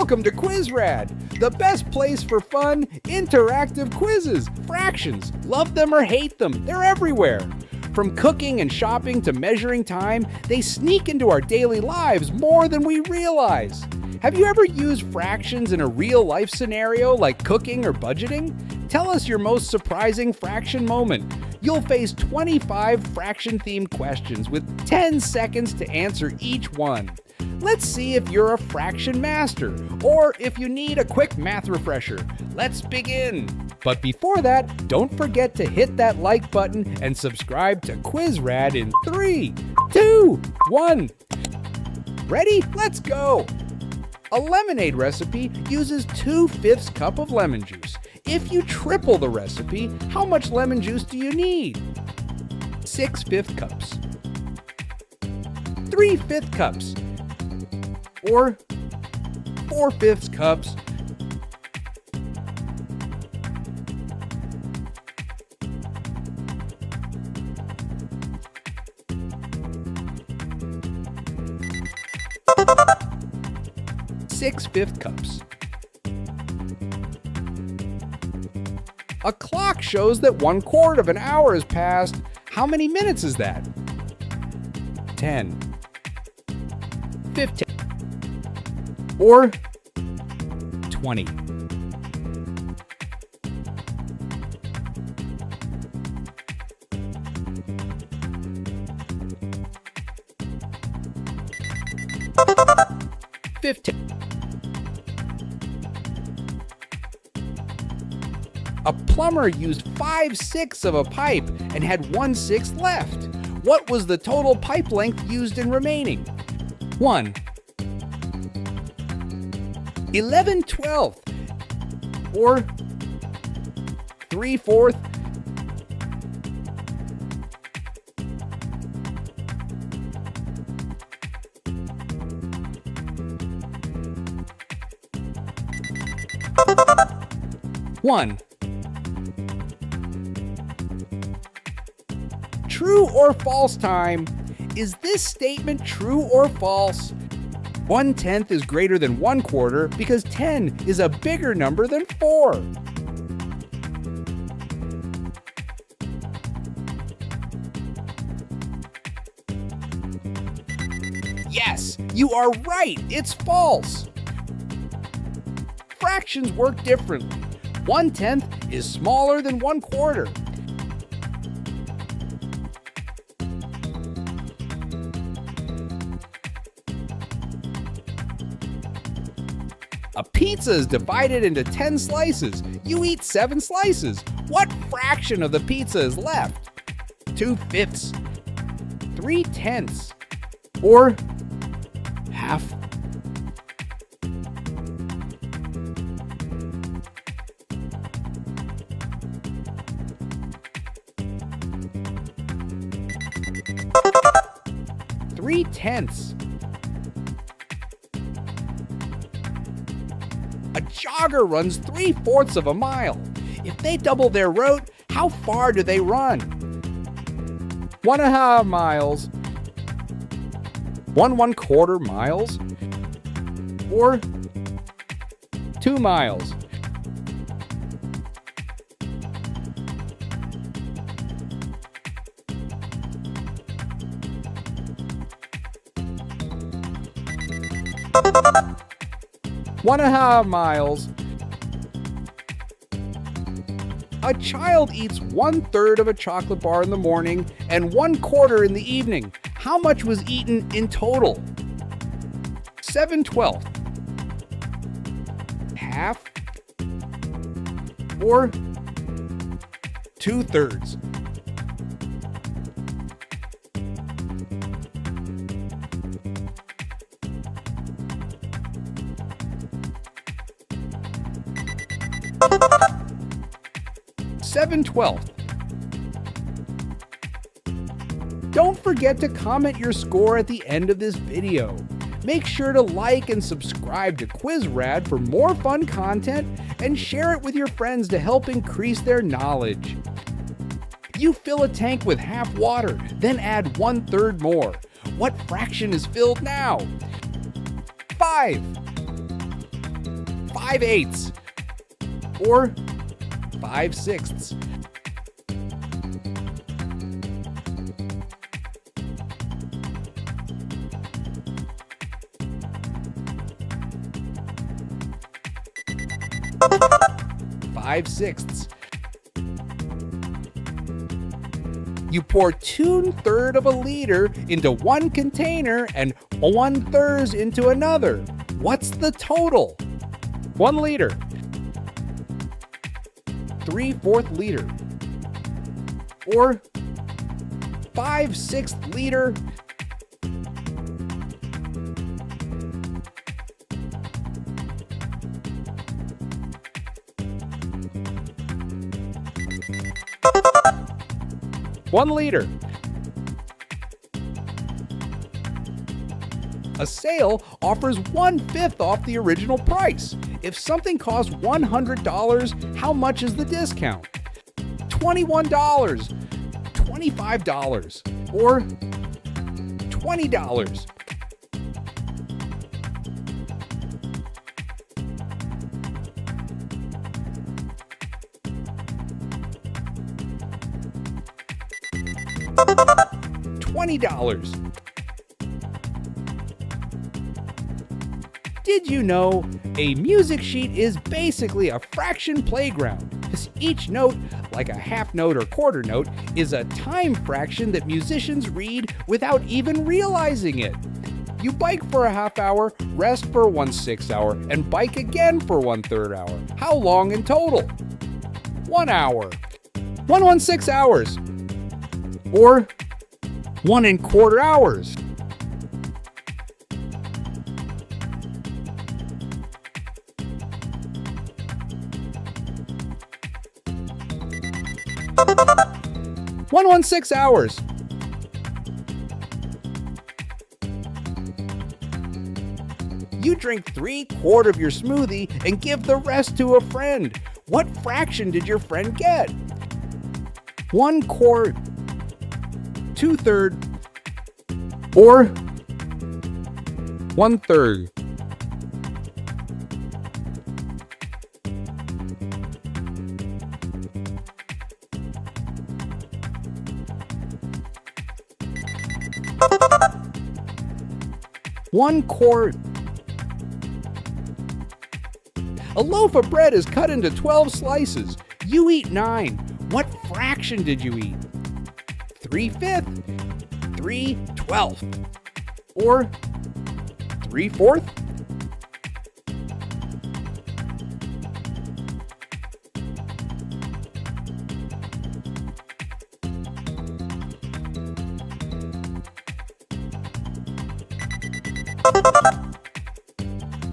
Welcome to QuizRad, the best place for fun, interactive quizzes. Fractions, love them or hate them, they're everywhere. From cooking and shopping to measuring time, they sneak into our daily lives more than we realize. Have you ever used fractions in a real-life scenario like cooking or budgeting? Tell us your most surprising fraction moment. You'll face 25 fraction-themed questions with 10 seconds to answer each one. Let's see if you're a fraction master, or if you need a quick math refresher. Let's begin. But before that, don't forget to hit that like button and subscribe to QuizRad in 3, 2, 1. Ready? Let's go! A lemonade recipe uses 2/5 cup of lemon juice. If you triple the recipe, how much lemon juice do you need? 6/5 cups. 3/5 cups. Or 4/5 cups. Six-fifth cups. A clock shows that 1/4 of an hour has passed. How many minutes is that? 10. 15. Or 20. A plumber used 5/6 of a pipe and had 1/6 left. What was the total pipe length used in remaining? 1. 11/12. Or 3/4. One. True or false time? Is this statement true or false? 1/10 is greater than 1/4 because 10 is a bigger number than 4. Yes, you are right. It's false. Fractions work differently. 1/10 is smaller than 1/4. A pizza is divided into 10 slices. You eat 7 slices. What fraction of the pizza is left? 2/5, 3/10, or half? Three-tenths. A jogger runs 3/4 of a mile. If they double their route, how far do they run? 1.5 miles. 1/4 miles. Or 2 miles. One and a half miles. A child eats 1/3 of a chocolate bar in the morning and 1/4 in the evening. How much was eaten in total? 7/12. Half? Or 2/3? Seven-twelfths. Don't forget to comment your score at the end of this video. Make sure to like and subscribe to QuizRad for more fun content and share it with your friends to help increase their knowledge. You fill a tank with half water, then add 1/3 more. What fraction is filled now? 5, 5/8 or 5/6. Five-sixths. You pour 2/3 of a liter into one container and 1/3 into another. What's the total? 1 liter. 3/4 liter. Or 5/6 liter. One liter. A sale offers 1/5 off the original price. If something costs $100, how much is the discount? $21, $25, or $20. $20. Did you know a music sheet is basically a fraction playground? Because each note, like a half note or quarter note, is a time fraction that musicians read without even realizing it. You bike for a half hour, rest for 1/6 hour, and bike again for 1/3 hour. How long in total? 1 hour. 1/16 hours. Or 1¼ hours. One 1/6 hours. You drink 3/4 of your smoothie and give the rest to a friend. What fraction did your friend get? 1/4, 2/3, or 1/3. One quart. A loaf of bread is cut into 12 slices. You eat 9. What fraction did you eat? 3/5, 3/12, or 3/4?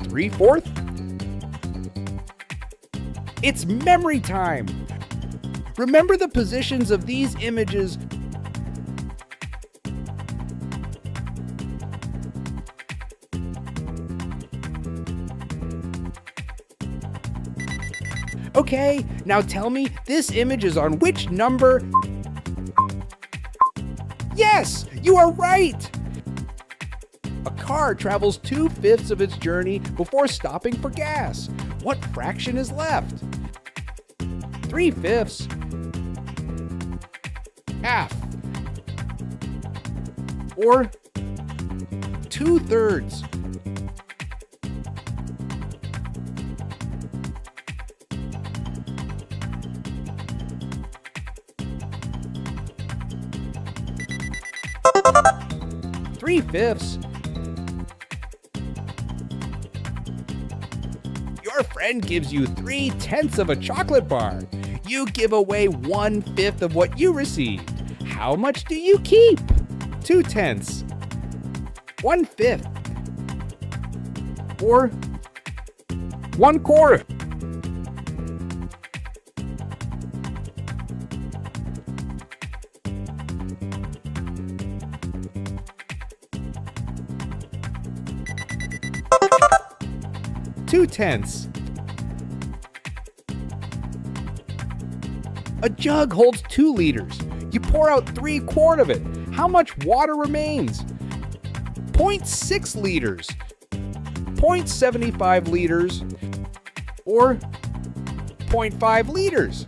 Three-fourth? It's memory time! Remember the positions of these images. Okay, now tell me, this image is on which number? Yes, you are right! A car travels 2/5 of its journey before stopping for gas. What fraction is left? 3/5. Half. Or 2/3. Three-fifths. Your friend gives you 3/10 of a chocolate bar. You give away 1/5 of what you received. How much do you keep? 2/10. 1/5. Or 1/4. Two-tenths. A jug holds 2 liters. You pour out 3/4 of it. How much water remains? 0.6 liters. 0.75 liters. or 0.5 liters?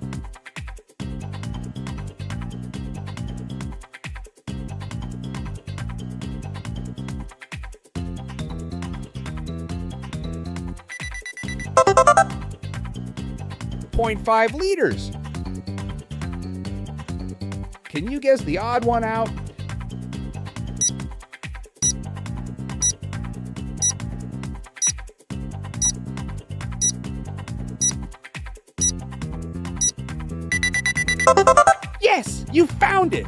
.5 liters. Can you guess the odd one out? Yes, you found it!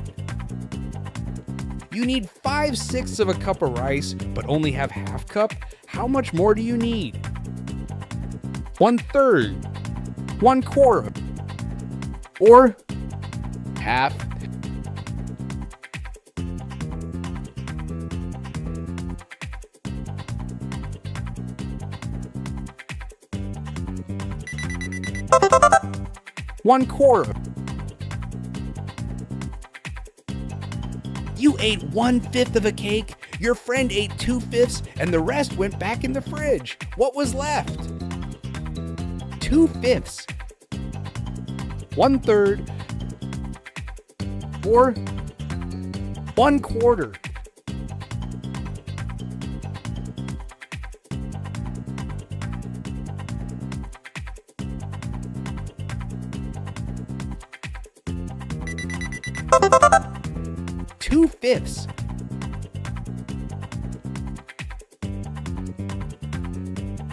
You need 5/6 of a cup of rice, but only have half cup. How much more do you need? 1/3, 1/4, or half? One quarter. You ate 1/5 of a cake, your friend ate 2/5, and the rest went back in the fridge. What was left? 2/5, 1/3, or 1/4. Two-fifths.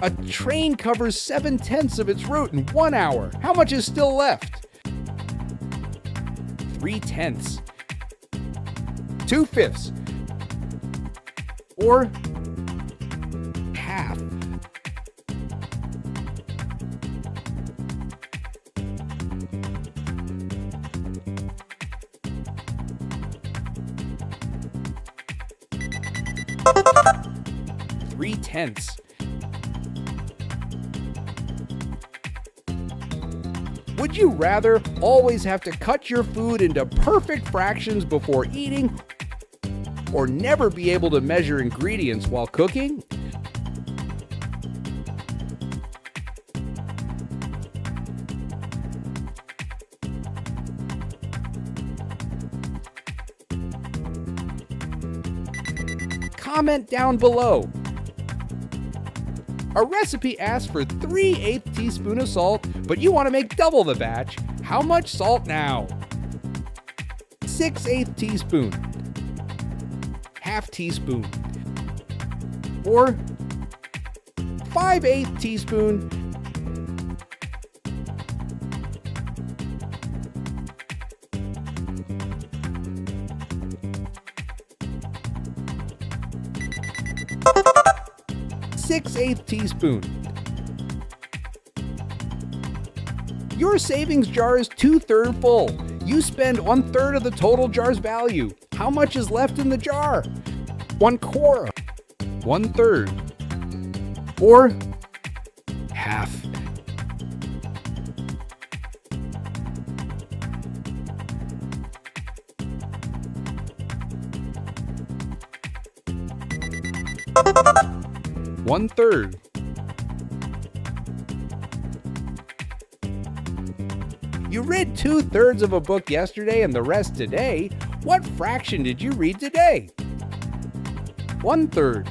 A train covers 7/10 of its route in 1 hour. How much is still left? 3/10, 2/5, or half. Three-tenths. Would you rather always have to cut your food into perfect fractions before eating, or never be able to measure ingredients while cooking? Comment down below. A recipe asks for 3/8 teaspoon of salt, but you want to make double the batch. How much salt now? 6/8 teaspoon, half teaspoon, or 5/8 teaspoon. Six-eighth teaspoon. Your savings jar is 2/3 full. You spend 1/3 of the total jar's value. How much is left in the jar? 1/4, 1/3, or half. One-third. You read 2/3 of a book yesterday and the rest today. What fraction did you read today? 1/3,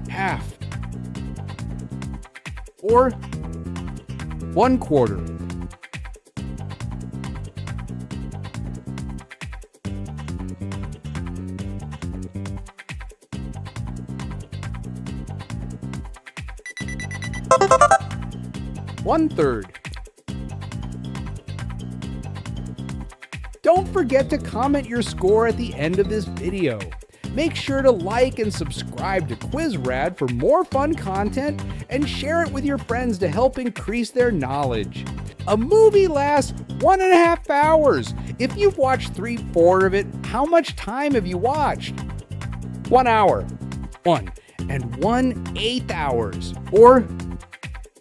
half, or 1/4. One-third. Don't forget to comment your score at the end of this video. Make sure to like and subscribe to QuizRad for more fun content and share it with your friends to help increase their knowledge. A movie lasts 1.5 hours. If you've watched 3/4 of it, how much time have you watched? 1 hour, 1.1/8 hours, or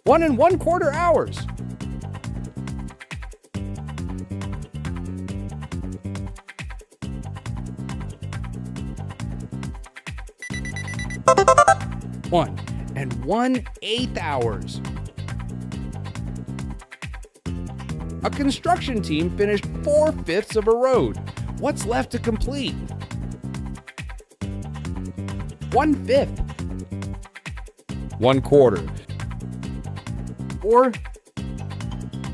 1 1/4 hours. and 1/8 hours. A construction team finished 4/5 of a road. What's left to complete? 1/5, 1/4, or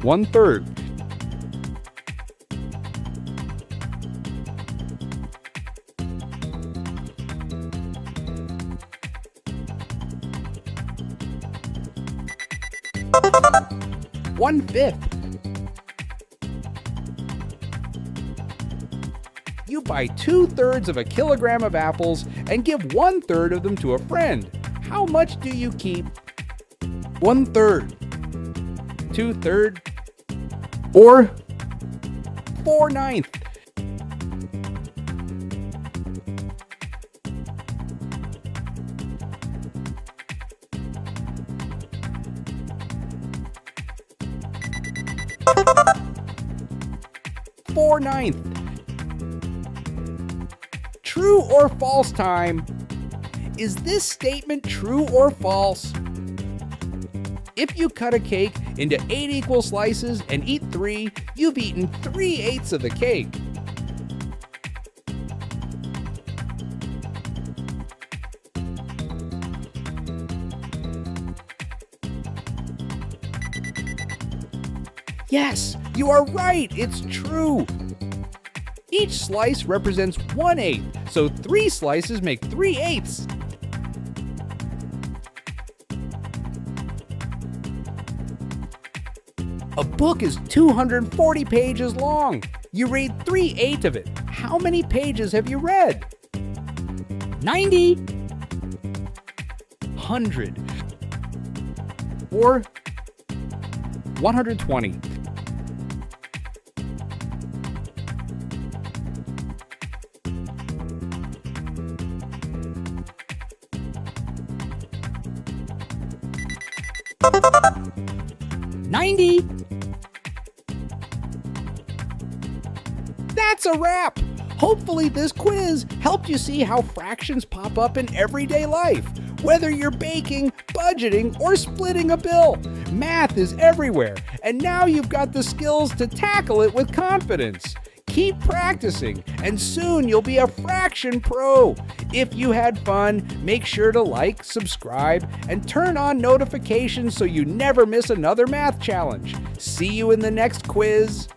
1/3. One-fifth. You buy 2/3 of a kilogram of apples and give 1/3 of them to a friend. How much do you keep? 1/3, 2/3, or 4/9. Four-ninth. True or false time? Is this statement true or false? If you cut a cake into 8 equal slices and eat 3, you've eaten 3/8 of the cake. Yes, you are right, it's true. Each slice represents 1/8, so 3 slices make 3/8. A book is 240 pages long. You read 3/8 of it. How many pages have you read? 90, 100, or 120. $90. That's a wrap. Hopefully this quiz helped you see how fractions pop up in everyday life. Whether you're baking, budgeting, or splitting a bill, math is everywhere, and now you've got the skills to tackle it with confidence. Keep practicing, and soon you'll be a fraction pro. If you had fun, make sure to like, subscribe, and turn on notifications so you never miss another math challenge. See you in the next quiz.